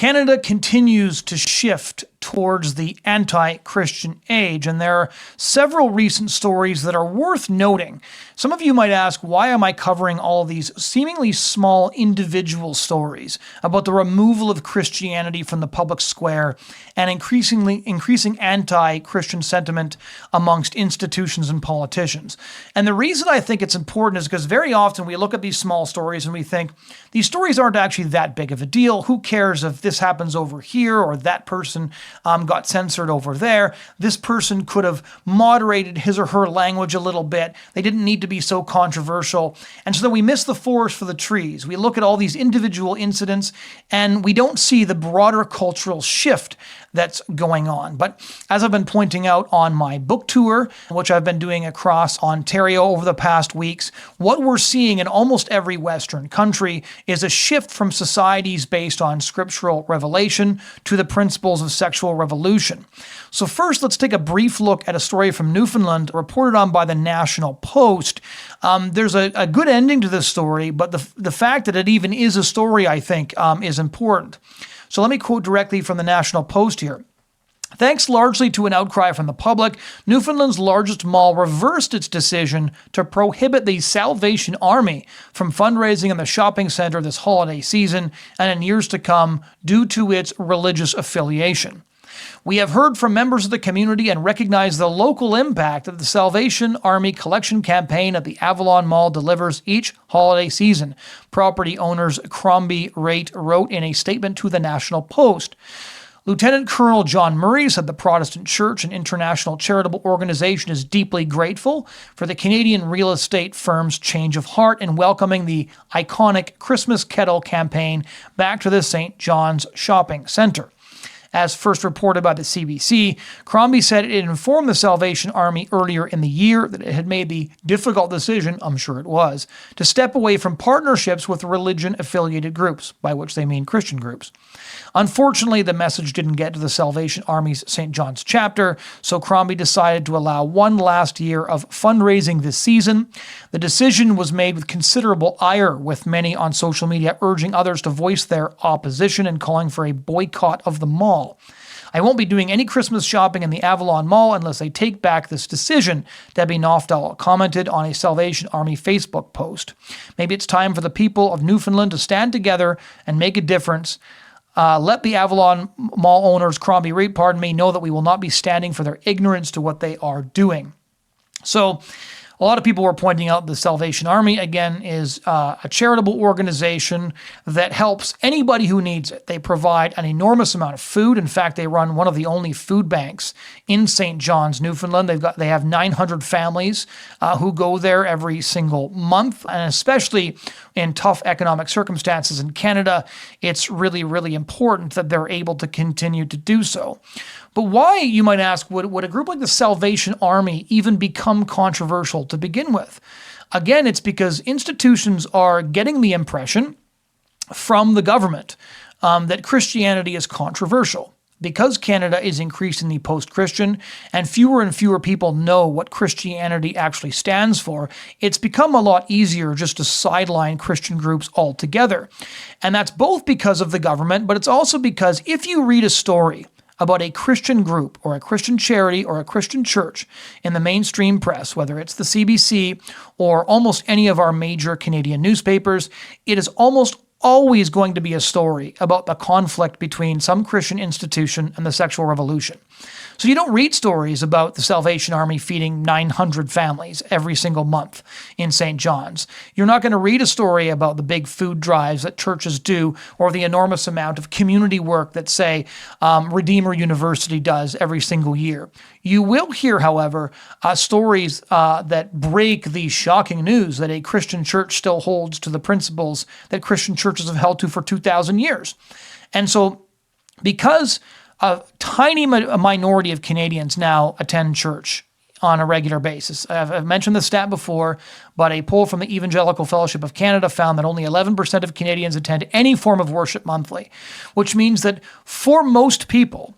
Canada continues to shift towards the anti-Christian age, and there are several recent stories that are worth noting. Some of you might ask, why am I covering all these seemingly small individual stories about the removal of Christianity from the public square and increasing anti-Christian sentiment amongst institutions and politicians? And the reason I think it's important is because very often we look at these small stories and we think, these stories aren't actually that big of a deal. Who cares if this happens over here or that person got censored over there? This person could have moderated his or her language a little bit. They didn't need to be so controversial. And so then we miss the forest for the trees. We look at all these individual incidents and we don't see the broader cultural shift that's going on. But as I've been pointing out on my book tour, which I've been doing across Ontario over the past weeks, what we're seeing in almost every Western country is a shift from societies based on scriptural revelation to the principles of sexual revolution. So first, let's take a brief look at a story from Newfoundland reported on by the National Post. There's a good ending to this story, but the fact that it even is a story, I think, is important. So let me quote directly from the National Post here. Thanks largely to an outcry from the public, Newfoundland's largest mall reversed its decision to prohibit the Salvation Army from fundraising in the shopping center this holiday season and in years to come due to its religious affiliation. We have heard from members of the community and recognize the local impact that the Salvation Army collection campaign at the Avalon Mall delivers each holiday season, property owners Crombie Rate wrote in a statement to the National Post. Lieutenant Colonel John Murray said the Protestant Church, an international charitable organization, is deeply grateful for the Canadian real estate firm's change of heart in welcoming the iconic Christmas Kettle campaign back to the St. John's Shopping Centre. As first reported by the CBC, Crombie said it informed the Salvation Army earlier in the year that it had made the difficult decision, I'm sure it was, to step away from partnerships with religion-affiliated groups, by which they mean Christian groups. Unfortunately, the message didn't get to the Salvation Army's St. John's chapter, so Crombie decided to allow one last year of fundraising this season. The decision was made with considerable ire, with many on social media urging others to voice their opposition and calling for a boycott of the mall. I won't be doing any Christmas shopping in the Avalon Mall unless I take back this decision, Debbie Nofdahl commented on a Salvation Army Facebook post. Maybe it's time for the people of Newfoundland to stand together and make a difference. Let the Avalon Mall owners, Crombie Rate, know that we will not be standing for their ignorance to what they are doing. So a lot of people were pointing out the Salvation Army, again, is a charitable organization that helps anybody who needs it. They provide an enormous amount of food. In fact, they run one of the only food banks in St. John's, Newfoundland. They have 900 families who go there every single month, and especially in tough economic circumstances in Canada, it's really, really important that they're able to continue to do so. But why, you might ask, would a group like the Salvation Army even become controversial to begin with? Again, it's because institutions are getting the impression from the government that Christianity is controversial. Because Canada is increasingly post-Christian and fewer people know what Christianity actually stands for, it's become a lot easier just to sideline Christian groups altogether. And that's both because of the government, but it's also because if you read a story about a Christian group or a Christian charity or a Christian church in the mainstream press, whether it's the CBC or almost any of our major Canadian newspapers, it is almost always going to be a story about the conflict between some Christian institution and the sexual revolution. So you don't read stories about the Salvation Army feeding 900 families every single month in St. John's. You're not going to read a story about the big food drives that churches do or the enormous amount of community work that, say, Redeemer University does every single year. You will hear, however, stories that break the shocking news that a Christian church still holds to the principles that Christian churches have held to for 2,000 years. And so because a tiny minority of Canadians now attend church on a regular basis. I've mentioned this stat before, but a poll from the Evangelical Fellowship of Canada found that only 11% of Canadians attend any form of worship monthly, which means that for most people,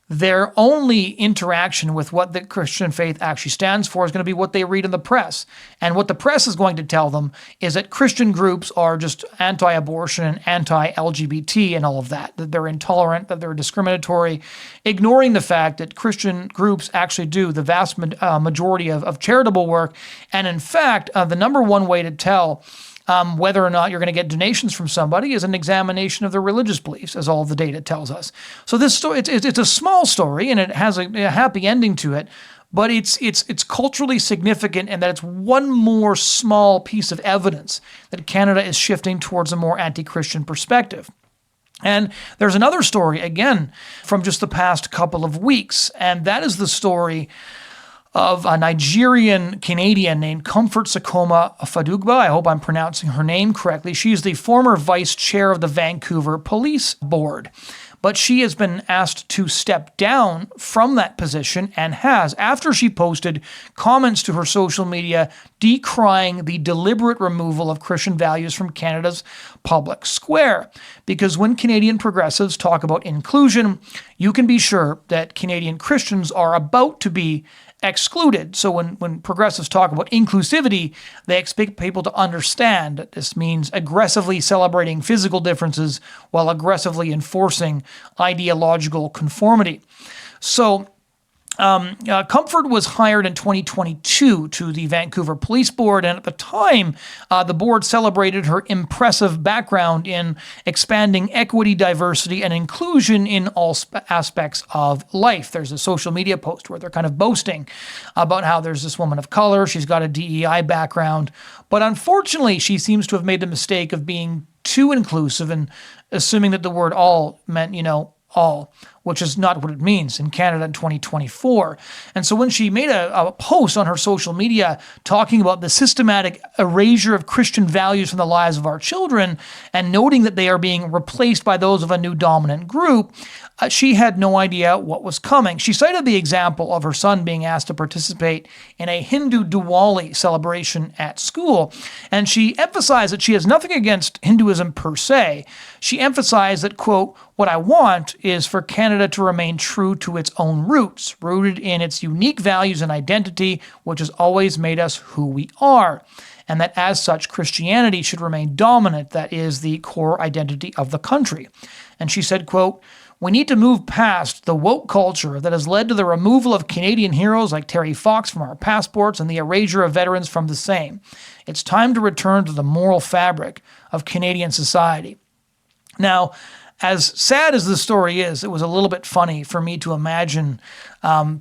their only interaction with what the Christian faith actually stands for is going to be what they read in the press. And what the press is going to tell them is that Christian groups are just anti-abortion and anti-LGBT and all of that they're intolerant, that they're discriminatory, ignoring the fact that Christian groups actually do the vast majority of charitable work. And in fact, the number one way to tell whether or not you're going to get donations from somebody is an examination of their religious beliefs, as all of the data tells us. So this story, it's a small story, and it has a happy ending to it, but it's culturally significant, and that it's one more small piece of evidence that Canada is shifting towards a more anti-Christian perspective. And there's another story, again, from just the past couple of weeks, and that is the story of a Nigerian Canadian named Comfort Sakoma-Fadugba. I hope I'm pronouncing her name correctly. She's the former vice chair of the Vancouver Police Board. But she has been asked to step down from that position and has, after she posted comments to her social media decrying the deliberate removal of Christian values from Canada's public square. Because when Canadian progressives talk about inclusion, you can be sure that Canadian Christians are about to be excluded. So when progressives talk about inclusivity, they expect people to understand that this means aggressively celebrating physical differences while aggressively enforcing ideological conformity. So Comfort was hired in 2022 to the Vancouver Police Board, and at the time, the board celebrated her impressive background in expanding equity, diversity, and inclusion in all aspects of life. There's a social media post where they're kind of boasting about how there's this woman of color, she's got a DEI background, but unfortunately, she seems to have made the mistake of being too inclusive and assuming that the word all meant, all, which is not what it means in Canada in 2024. And so when she made a post on her social media talking about the systematic erasure of Christian values from the lives of our children and noting that they are being replaced by those of a new dominant group, she had no idea what was coming. She cited the example of her son being asked to participate in a Hindu Diwali celebration at school, and she emphasized that she has nothing against Hinduism per se. She emphasized that, quote, "What I want is for Canada to remain true to its own roots, rooted in its unique values and identity, which has always made us who we are. And that as such, Christianity should remain dominant. That is the core identity of the country." And she said, quote, "We need to move past the woke culture that has led to the removal of Canadian heroes like Terry Fox from our passports and the erasure of veterans from the same. It's time to return to the moral fabric of Canadian society." Now, as sad as the story is, it was a little bit funny for me to imagine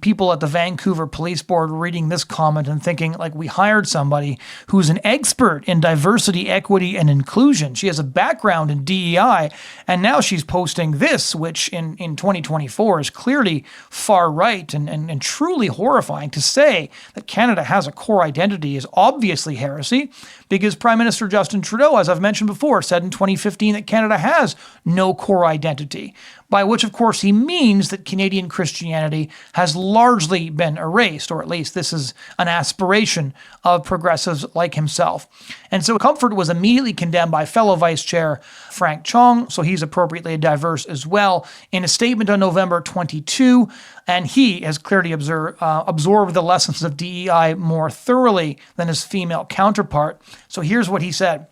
people at the Vancouver Police Board reading this comment and thinking, like, we hired somebody who's an expert in diversity, equity, and inclusion. She has a background in DEI, and now she's posting this, which in 2024 is clearly far right and truly horrifying. To say that Canada has a core identity is obviously heresy, because Prime Minister Justin Trudeau, as I've mentioned before, said in 2015 that Canada has no core identity, by which, of course, he means that Canadian Christianity has largely been erased, or at least this is an aspiration of progressives like himself. And so Comfort was immediately condemned by fellow Vice Chair Frank Chong, so he's appropriately diverse as well, in a statement on November 22, and he has clearly absorbed the lessons of DEI more thoroughly than his female counterpart. So here's what he said.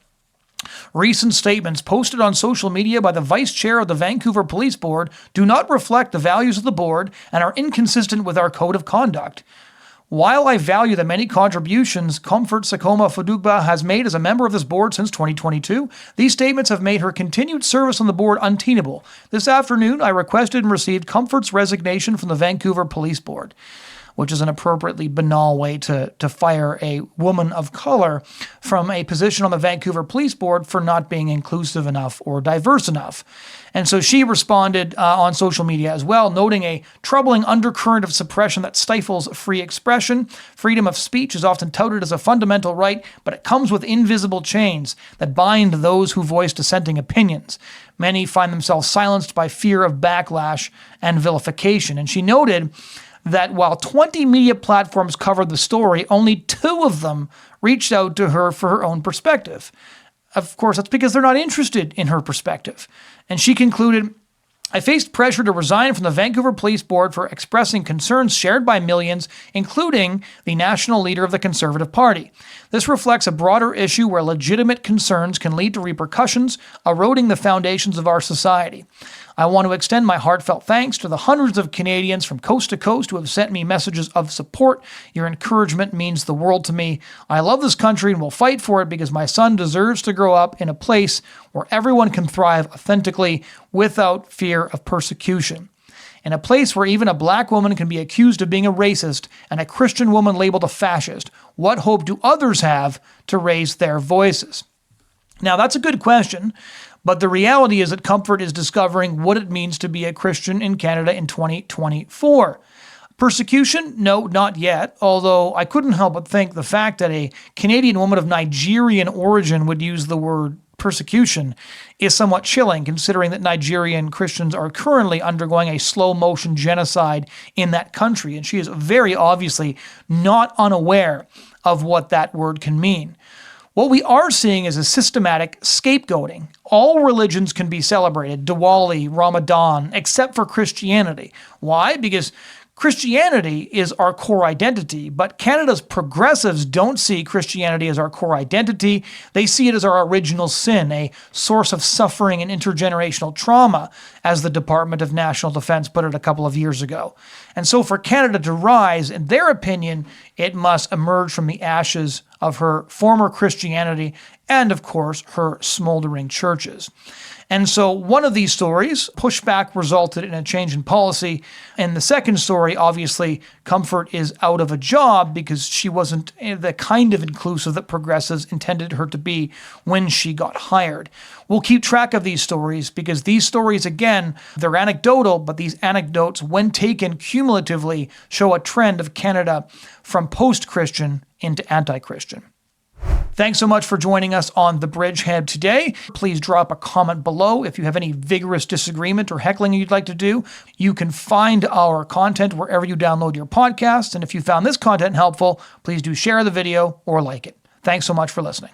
"Recent statements posted on social media by the Vice Chair of the Vancouver Police Board do not reflect the values of the board and are inconsistent with our code of conduct. While I value the many contributions Comfort Sakoma-Fadugba has made as a member of this board since 2022, these statements have made her continued service on the board untenable. This afternoon, I requested and received Comfort's resignation from the Vancouver Police Board," which is an appropriately banal way to fire a woman of color from a position on the Vancouver Police Board for not being inclusive enough or diverse enough. And so she responded on social media as well, noting a troubling undercurrent of suppression that stifles free expression. "Freedom of speech is often touted as a fundamental right, but it comes with invisible chains that bind those who voice dissenting opinions. Many find themselves silenced by fear of backlash and vilification." And she noted that while 20 media platforms covered the story, only 2 of them reached out to her for her own perspective. Of course, that's because they're not interested in her perspective. And she concluded, I faced pressure to resign from the Vancouver Police Board for expressing concerns shared by millions, including the national leader of the Conservative Party. This reflects a broader issue where legitimate concerns can lead to repercussions, eroding the foundations of our society. I want to extend my heartfelt thanks to the hundreds of Canadians from coast to coast who have sent me messages of support. Your encouragement means the world to me. I love this country and will fight for it because my son deserves to grow up in a place where everyone can thrive authentically without fear of persecution. In a place where even a black woman can be accused of being a racist and a Christian woman labeled a fascist, what hope do others have to raise their voices? Now, that's a good question. But the reality is that Comfort is discovering what it means to be a Christian in Canada in 2024. Persecution? No, not yet, although I couldn't help but think the fact that a Canadian woman of Nigerian origin would use the word persecution is somewhat chilling, considering that Nigerian Christians are currently undergoing a slow-motion genocide in that country, and she is very obviously not unaware of what that word can mean. What we are seeing is a systematic scapegoating. All religions can be celebrated, Diwali, Ramadan, except for Christianity. Why? Because Christianity is our core identity, but Canada's progressives don't see Christianity as our core identity. They see it as our original sin, a source of suffering and intergenerational trauma, as the Department of National Defence put it a couple of years ago. And so for Canada to rise, in their opinion, it must emerge from the ashes of her former Christianity and, of course, her smoldering churches. And so one of these stories, pushback resulted in a change in policy. And the second story, obviously, Comfort is out of a job because she wasn't the kind of inclusive that progressives intended her to be when she got hired. We'll keep track of these stories because these stories, again, they're anecdotal, but these anecdotes, when taken cumulatively, show a trend of Canada from post-Christian into anti-Christian. Thanks so much for joining us on The Bridgehead today. Please drop a comment below if you have any vigorous disagreement or heckling you'd like to do. You can find our content wherever you download your podcasts. And if you found this content helpful, please do share the video or like it. Thanks so much for listening.